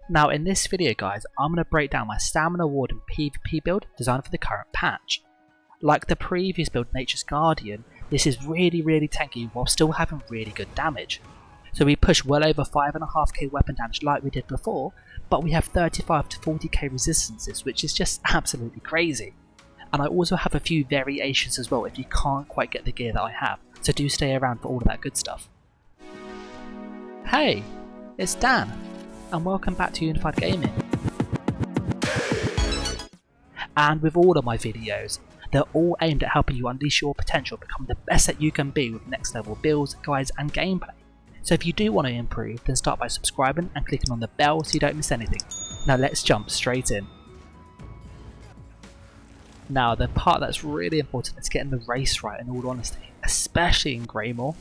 Now in this video guys, I'm going to break down my Stamina Warden PVP build designed for the current patch. Like the previous build Nature's Guardian, this is really tanky while still having really good damage. So we push well over 5.5k weapon damage like we did before, but we have 35 to 40k resistances, which is just absolutely crazy. And I also have a few variations as well if you can't quite get the gear that I have, so do stay around for all of that good stuff. Hey, it's Dan, and welcome back to Unified Gaming. And with all of my videos, they're all aimed at helping you unleash your potential, become the best that you can be with next level builds, guides and gameplay. So if you do want to improve, then start by subscribing and clicking on the bell so you don't miss anything. Now let's jump straight in. Now the part that's really important is getting the race right, in all honesty, especially in Greymoor.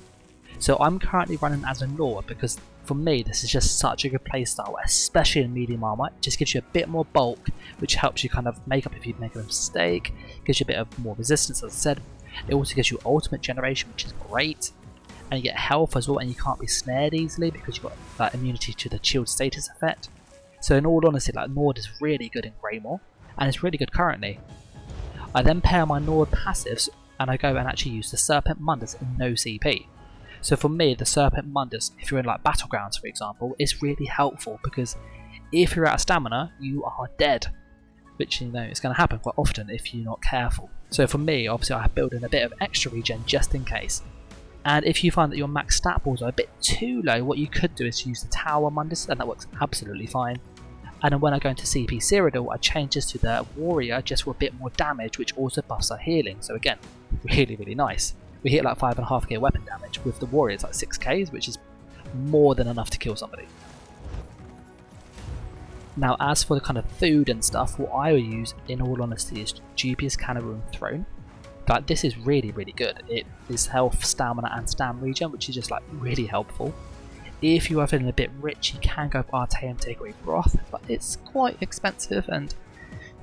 So I'm currently running as a Lord because for me this is just such a good playstyle, especially in medium armor. It just gives you a bit more bulk, which helps you kind of make up if you make a mistake, gives you a bit of more resistance as I said. It also gives you ultimate generation, which is great, and you get health as well, and you can't be snared easily because you've got that immunity to the chilled status effect. So in all honesty, like Nord is really good in Greymoor, and it's really good currently. I then pair my Nord passives and I go and actually use the Serpent Mundus in no CP. So for me, the Serpent Mundus, if you're in like Battlegrounds for example, is really helpful because if you're out of stamina, you are dead. Which, you know, it's going to happen quite often if you're not careful. So for me, obviously I build in a bit of extra regen just in case. And if you find that your max stat balls are a bit too low, what you could do is use the Tower Mundus, and that works absolutely fine. And then when I go into CP Cyrodiil, I change this to the Warrior just for a bit more damage, which also buffs our healing. So again, really nice. We hit like 5.5k weapon damage. With the Warrior it's like 6k, which is more than enough to kill somebody. Now as for the kind of food and stuff, what I will use in all honesty is Dubious Cannibal Throne. Like this is really good. It is health, stamina and stam regen, which is just like really helpful. If you are feeling a bit rich, you can go for Artaeum Takeaway Broth, but it's quite expensive and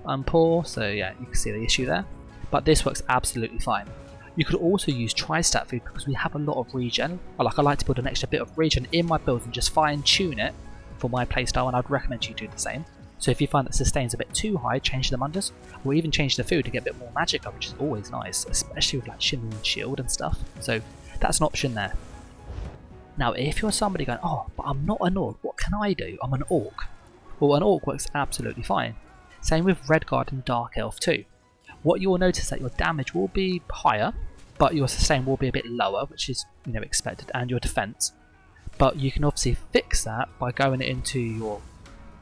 I'm poor, so yeah, you can see the issue there. But this works absolutely fine. You could also use Tri-Stat food because we have a lot of regen. I like to put an extra bit of regen in my build and just fine tune it for my playstyle, and I'd recommend you do the same. So if you find that sustain's a bit too high, change the Mundus, or even change the food to get a bit more magic up, which is always nice, especially with like Shimmering Shield and stuff. So that's an option there. Now if you're somebody going, oh, but I'm not an Orc, what can I do? I'm an Orc. Well, an Orc works absolutely fine. Same with Redguard and Dark Elf too. What you'll notice is that your damage will be higher, but your sustain will be a bit lower, which is, you know, expected, and your defense. But you can obviously fix that by going into your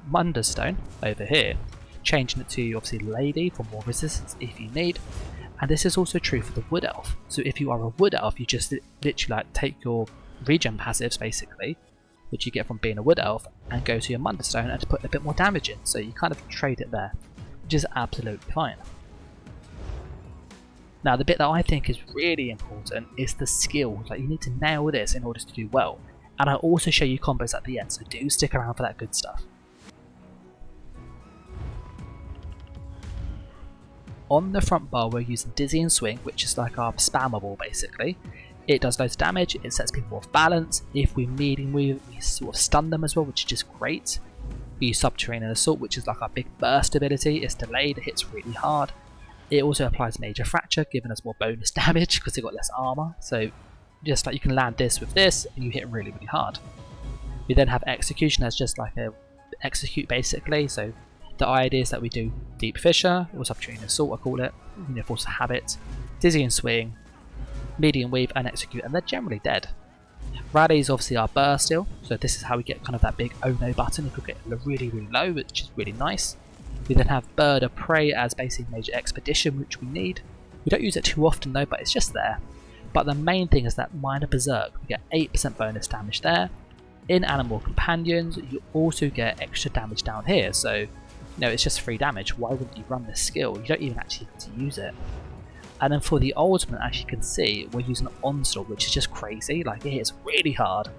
Mundus Stone over here, changing it to obviously Lady for more resistance if you need. And this is also true for the Wood Elf. So if you are a Wood Elf, you just literally like take your regen passives basically, which you get from being a Wood Elf, and go to your Mundus Stone and put a bit more damage in. So you kind of trade it there, which is absolutely fine. Now the bit that I think is really important is the skill. Like you need to nail this in order to do well. And I'll also show you combos at the end, so do stick around for that good stuff. On the front bar we're using Dizzy and Swing, which is like our spammable basically. It does loads of damage, it sets people off balance. If we medium we sort of stun them as well, which is just great. We use Subterranean Assault, which is like our big burst ability. It's delayed, it hits really hard. It also applies Major Fracture, giving us more bonus damage because they've got less armor. So just like you can land this with this and you hit really hard. We then have Execution as just like a execute basically. So the idea is that we do Deep Fissure, or Subterranean Assault I call it, Force of Habit, Dizzy and Swing, Medium Weave and Execute, and they're generally dead. Rally is obviously our burst still, so this is how we get kind of that big oh no button if we get really low, which is really nice. We then have Bird of Prey as basically Major Expedition, which we need. We don't use it too often though, but it's just there. But the main thing is that Minor Berserk, we get 8% bonus damage there. In Animal Companions, you also get extra damage down here, so you know, it's just free damage. Why wouldn't you run this skill? You don't even actually have to use it. And then for the ultimate, as you can see, we're using Onslaught, which is just crazy. Like it hits really hard.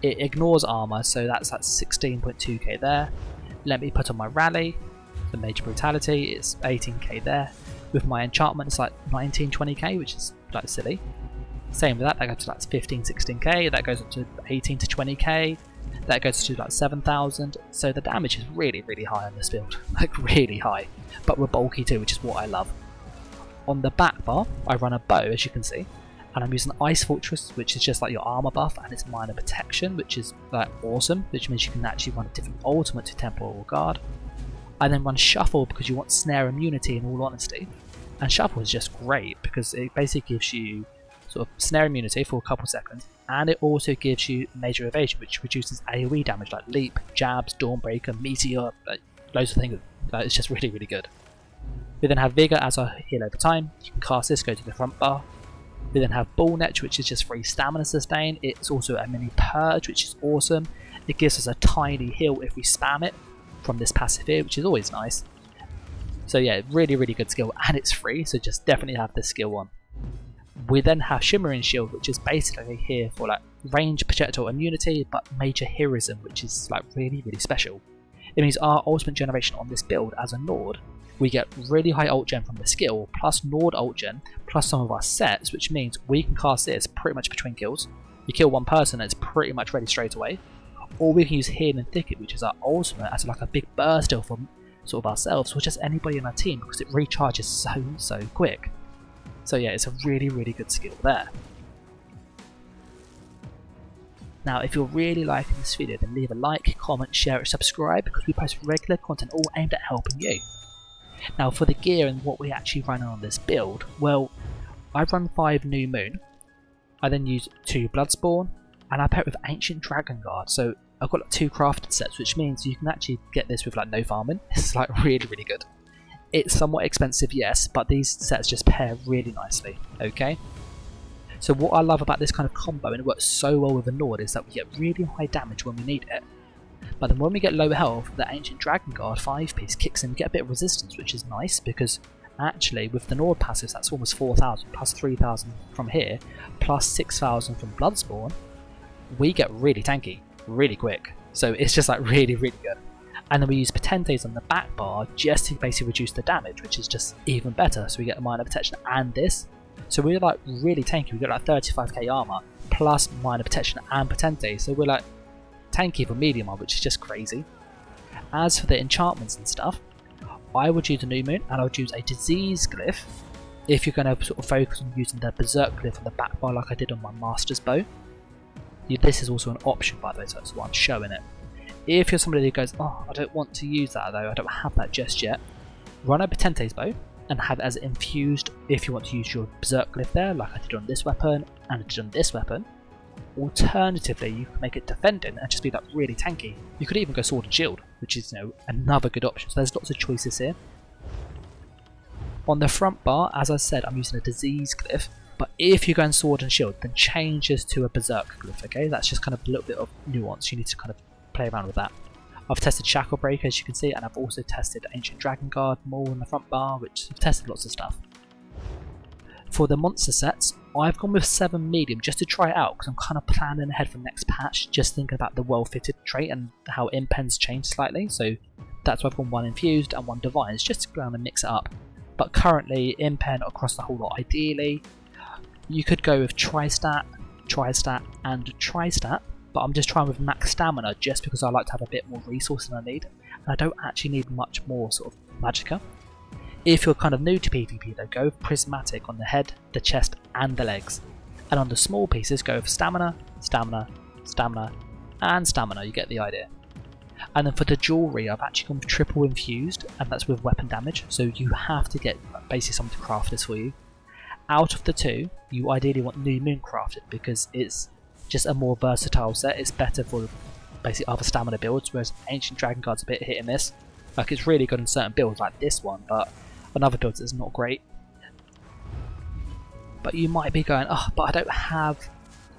It ignores armor, so that's at 16.2k there. Let me put on my Rally, the Major Brutality, it's 18k there. With my enchantment, it's like 19-20k, which is like silly. Same with that goes to like 15-16k, that goes up to 18 to 20k. That goes to like 7,000, so the damage is really high on this build, like really high, but we're bulky too, which is what I love. On the back bar, I run a bow, as you can see, and I'm using Ice Fortress, which is just like your armor buff, and it's minor protection, which is like awesome, which means you can actually run a different ultimate to Temporal Guard. I then run Shuffle because you want snare immunity in all honesty, and Shuffle is just great because it basically gives you sort of snare immunity for a couple seconds, and it also gives you major evasion, which reduces AoE damage like leap, jabs, Dawnbreaker, meteor, like loads of things. It's just really good. We then have Vigor as our heal over time. You can cast this, go to the front bar. We then have Ball Net, which is just free stamina sustain. It's also a mini purge, which is awesome. It gives us a tiny heal if we spam it from this passive here, which is always nice. So yeah, really good skill, and it's free, so just definitely have this skill on. We then have Shimmering Shield, which is basically here for like range projectile immunity, but major heroism, which is like really special. It means our ultimate generation on this build as a Nord, we get really high ult gen from the skill, plus Nord ult gen, plus some of our sets, which means we can cast this pretty much between kills. You kill one person and it's pretty much ready straight away. Or we can use Heal and Thicket, which is our ultimate, as like a big burst heal for sort of ourselves, or just anybody in our team, because it recharges so quick. So yeah, it's a really good skill there. Now, if you're really liking this video, then leave a like, comment, share, and subscribe, because we post regular content all aimed at helping you. Now, for the gear and what we actually run on this build, well, I run 5 New Moon, I then use 2 Bloodspawn, and I pair it with Ancient Dragon Guard, so I've got like 2 crafted sets, which means you can actually get this with like no farming. It's like really good. It's somewhat expensive, yes, but these sets just pair really nicely, okay? So what I love about this kind of combo, and it works so well with the Nord, is that we get really high damage when we need it. But then when we get low health, the Ancient Dragon Guard 5-piece kicks in, we get a bit of resistance, which is nice, because actually with the Nord passives, that's almost 4,000, plus 3,000 from here, plus 6,000 from Bloodspawn, we get really tanky, really quick. So it's just like really good. And then we use Potentes on the back bar just to basically reduce the damage, which is just even better. So we get a minor protection and this. So we're like really tanky, we get like 35k armor, plus minor protection and Potente. So we're like tanky for medium armor, which is just crazy. As for the enchantments and stuff, I would use a New Moon, and I would use a Disease Glyph if you're going to sort of focus on using the Berserk Glyph on the back bar like I did on my Master's Bow. This is also an option, by the way, so that's why I'm showing it. If you're somebody who goes, oh, I don't want to use that though, I don't have that just yet, run a Potente's Bow and have it as infused if you want to use your Berserk Glyph there, like I did on this weapon and I did on this weapon. Alternatively, you can make it defending and just be like really tanky. You could even go Sword and Shield, which is, you know, another good option. So there's lots of choices here. On the front bar, as I said, I'm using a Disease Glyph, but if you're going Sword and Shield, then change this to a Berserk Glyph, okay? That's just kind of a little bit of nuance, you need to kind of play around with that. I've tested Shackle Breaker, as you can see, and I've also tested Ancient Dragon Guard more on the front bar, which I've tested lots of stuff. For the monster sets, I've gone with 7 medium just to try it out, because I'm kind of planning ahead for the next patch, just thinking about the well-fitted trait and how impens change slightly, so that's why I've gone 1 infused and 1 divines, just to go around and mix it up. But currently, impen across the whole lot. Ideally, you could go with Tri-Stat, and Tri-Stat, but I'm just trying with max stamina just because I like to have a bit more resource than I need, and I don't actually need much more sort of magicka. If you're kind of new to PvP though, go with Prismatic on the head, the chest and the legs, and on the small pieces go for stamina, stamina, stamina and stamina, you get the idea. And then for the jewellery, I've actually gone with triple infused, and that's with weapon damage, so you have to get basically someone to craft this for you. Out of the 2, you ideally want New Moon crafted because it's just a more versatile set. It's better for basically other stamina builds, whereas Ancient Dragon Guard's a bit hit and miss. Like, it's really good in certain builds like this one, but on other builds it's not great. But you might be going, oh, but I don't have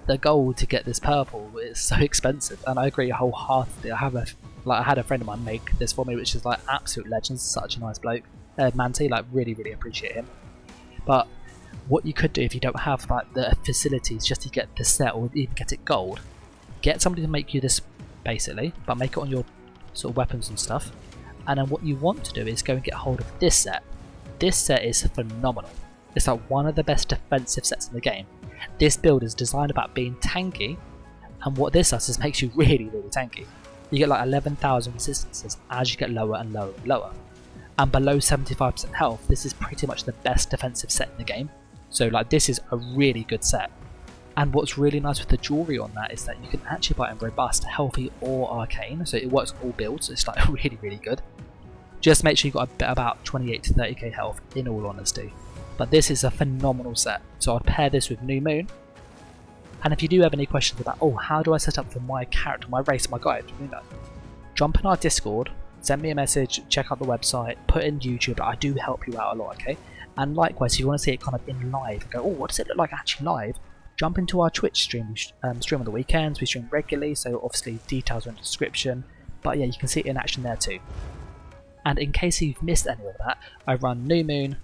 the gold to get this purple, it's so expensive. And I agree wholeheartedly. I had a friend of mine make this for me, which is like absolute legend, such a nice bloke. Manty, like really appreciate him. But what you could do if you don't have like the facilities just to get the set or even get it gold, get somebody to make you this basically, but make it on your sort of weapons and stuff. And then what you want to do is go and get hold of this set. This set is phenomenal. It's like one of the best defensive sets in the game. This build is designed about being tanky, And what this does is makes you really tanky. You get like 11,000 resistances as you get lower and lower and lower. And below 75% health, this is pretty much the best defensive set in the game. So like this is a really good set. And what's really nice with the jewelry on that is that you can actually buy it in robust, healthy or arcane, so it works on all builds, so it's like really good. Just make sure you've got about 28 to 30k health in all honesty. But this is a phenomenal set, so I'd pair this with New Moon. And if you do have any questions about, oh, how do I set up for my character, my race, my guide, jump in our Discord, send me a message, check out the website, put in YouTube, I do help you out a lot, okay? And likewise, if you want to see it kind of in live, and go, oh, what does it look like actually live? Jump into our Twitch stream. We stream on the weekends, we stream regularly, so obviously details are in the description. But yeah, you can see it in action there too. And in case you've missed any of that, I run New Moon,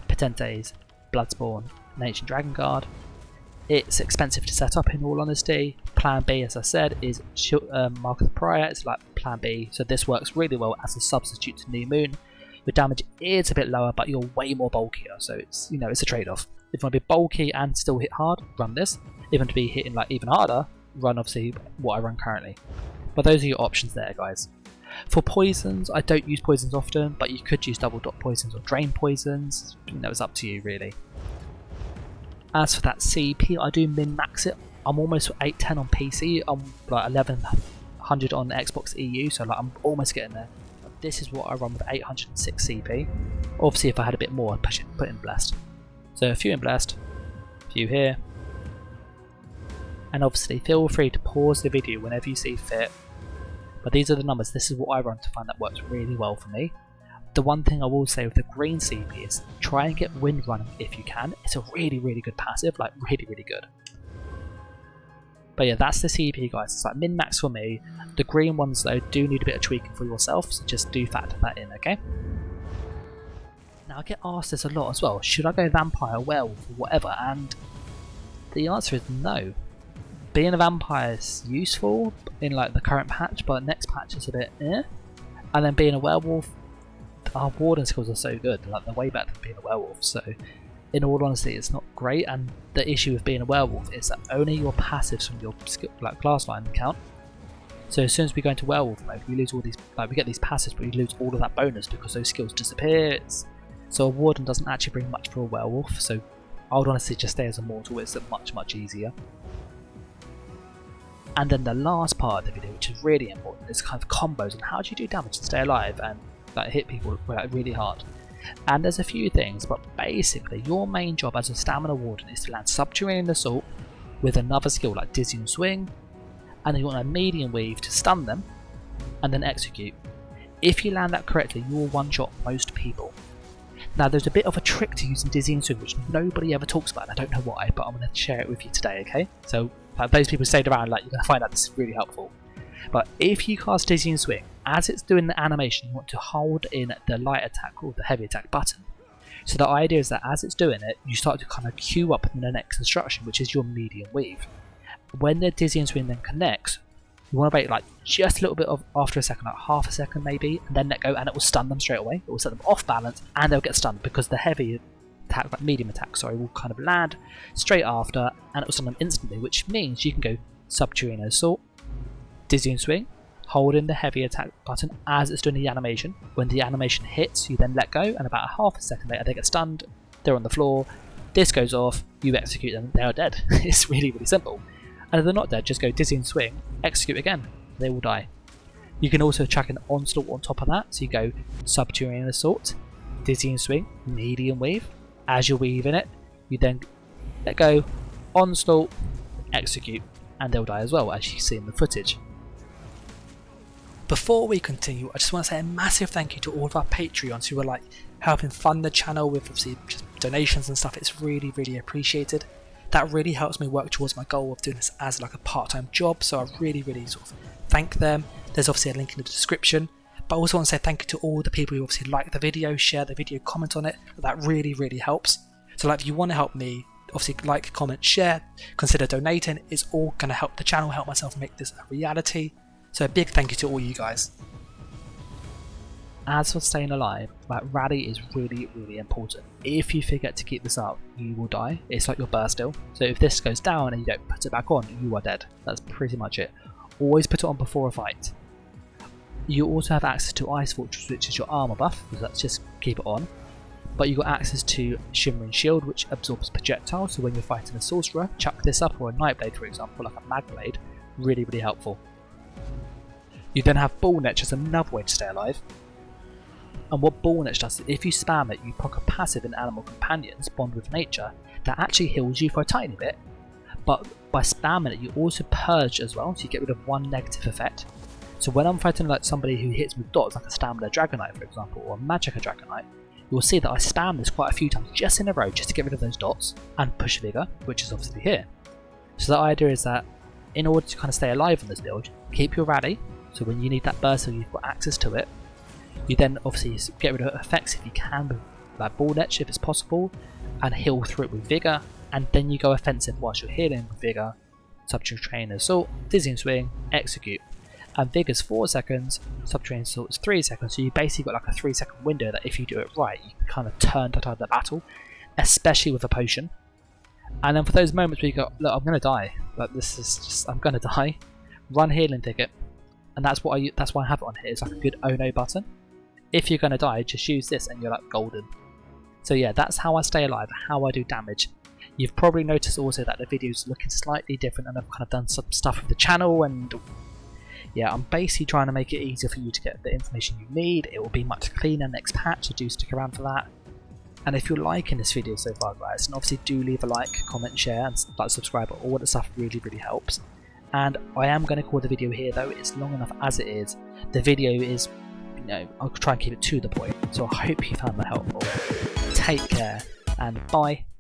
Potentes, Bloodspawn, and Ancient Dragon Guard. It's expensive to set up in all honesty. Plan B, as I said, is Mark of the Prior. It's like Plan B, so this works really well as a substitute to New Moon. Your damage is a bit lower, but you're way more bulkier, so it's it's a trade-off. If you want to be bulky and still hit hard, run this. If you want to be hitting like even harder, run obviously what I run currently. But those are your options there, guys. For poisons, I don't use poisons often, but you could use double dot poisons or drain poisons. It's up to you really. As for that CP, I do min-max it. I'm almost 810 on PC, I'm like 1100 on Xbox EU, so like I'm almost getting there. But this is what I run with 806 CP. Obviously if I had a bit more, I'd put in Blessed. So a few in Blessed, a few here. And obviously feel free to pause the video whenever you see fit. But these are the numbers, this is what I run to find that works really well for me. The one thing I will say with the green CP is try and get wind running if you can. It's a really good passive, like really good. But yeah, that's the CP guys, it's like min-max for me. The green ones though do need a bit of tweaking for yourself, so just do factor that in, okay? Now I get asked this a lot as well, should I go vampire, werewolf or whatever, and the answer is no. Being a vampire is useful in like the current patch, but next patch is a bit eh. And then being a werewolf, our warden skills are so good, like they're way better than being a werewolf, so in all honesty it's not great. And the issue with being a werewolf is that only your passives from your like class line count. So as soon as we go into werewolf mode, we lose all these, like we get these passives, but we lose all of that bonus because those skills disappear. So a warden doesn't actually bring much for a werewolf, so I would honestly just stay as a mortal, it's much easier. And then the last part of the video, which is really important, is kind of combos and how do you do damage and stay alive and like hit people like really hard. And there's a few things, but basically your main job as a Stamina Warden is to land Subterranean Assault with another skill like Dizzying Swing, and then you want a Medium Weave to stun them and then execute. If you land that correctly, you will one-shot most people. Now there's a bit of a trick to using Dizzying Swing which nobody ever talks about, and I don't know why, but I'm going to share it with you today, okay? So those people stayed around, like you're going to find out this is really helpful. But if you cast Dizzying Swing, as it's doing the animation, you want to hold in the light attack or the heavy attack button. So the idea is that as it's doing it, you start to kind of queue up in the next instruction, which is your Medium Weave. When the Dizzying Swing then connects, you want to wait like just a little bit of after a second, like half a second maybe, and then let go, and it will stun them straight away. It will set them off balance, and they'll get stunned because the heavy attack, like medium attack, sorry, will kind of land straight after, and it will stun them instantly, which means you can go Subterranean Assault, Dizzying Swing, hold in the heavy attack button as it's doing the animation. When the animation hits, you then let go, and about a half a second later they get stunned, they're on the floor, this goes off, you execute them, they are dead. It's really simple. And if they're not dead, just go Dizzying Swing, execute again, they will die. You can also chuck an Onslaught on top of that, so you go Subterranean Assault, Dizzying Swing, Medium Weave. As you're weaving it, you then let go, Onslaught, execute, and they'll die as well, as you see in the footage. Before we continue, I just want to say a massive thank you to all of our Patreons who are like helping fund the channel with obviously just donations and stuff. It's really appreciated. That really helps me work towards my goal of doing this as like a part-time job, so I really sort of thank them. There's obviously a link in the description, but I also want to say thank you to all the people who obviously like the video, share the video, comment on it. That really helps. So like if you want to help me, obviously like, comment, share, consider donating. It's all going to help the channel, help myself make this a reality. So a big thank you to all you guys. As for staying alive, like rally is really, really important. If you forget to keep this up, you will die. It's like your burst still. So if this goes down and you don't put it back on, you are dead. That's pretty much it. Always put it on before a fight. You also have access to Ice Fortress, which is your armor buff, so let's just keep it on. But you've got access to Shimmering Shield, which absorbs projectiles, so when you're fighting a sorcerer, chuck this up, or a Nightblade for example, like a Mag Blade. Really, really helpful. You then have Ball Net, which is another way to stay alive. And what Ball Net does is if you spam it, you proc a passive in Animal Companions, Bond with Nature, that actually heals you for a tiny bit. But by spamming it, you also purge as well, so you get rid of one negative effect. So when I'm fighting like somebody who hits with dots, like a Stamina Dragonite for example, or a Magicka Dragonite, you'll see that I spam this quite a few times just in a row just to get rid of those dots and push Vigor, which is obviously here. So the idea is that in order to kind of stay alive on this build, keep your rally, so when you need that burst so you've got access to it. You then obviously get rid of effects if you can with like Ball Net if it's possible, and heal through it with Vigor, and then you go offensive whilst you're healing with Vigor, Subterranean Train Assault, Dizzying Swing, Execute. And Vigor's 4 seconds, Subterranean Assault is 3 seconds, so you basically got like a 3-second window that if you do it right, you can kind of turn the tide of the battle, especially with a potion. And then for those moments where you go, look, I'm going to die, like this is just, I'm going to die, run Healing Ticket, and that's why I have it on here, it's like a good oh no button. If you're going to die, just use this and you're like golden. So yeah, that's how I stay alive, how I do damage. You've probably noticed also that the video's looking slightly different and I've kind of done some stuff with the channel, and yeah, I'm basically trying to make it easier for you to get the information you need. It will be much cleaner next patch, so do stick around for that. And if you're liking this video so far guys, and obviously do leave a like, comment, share, and like, subscribe, all that stuff really, really helps. And I am going to call the video here though, it's long enough as it is. The video is, you know, I'll try and keep it to the point, so I hope you found that helpful. Take care, and bye.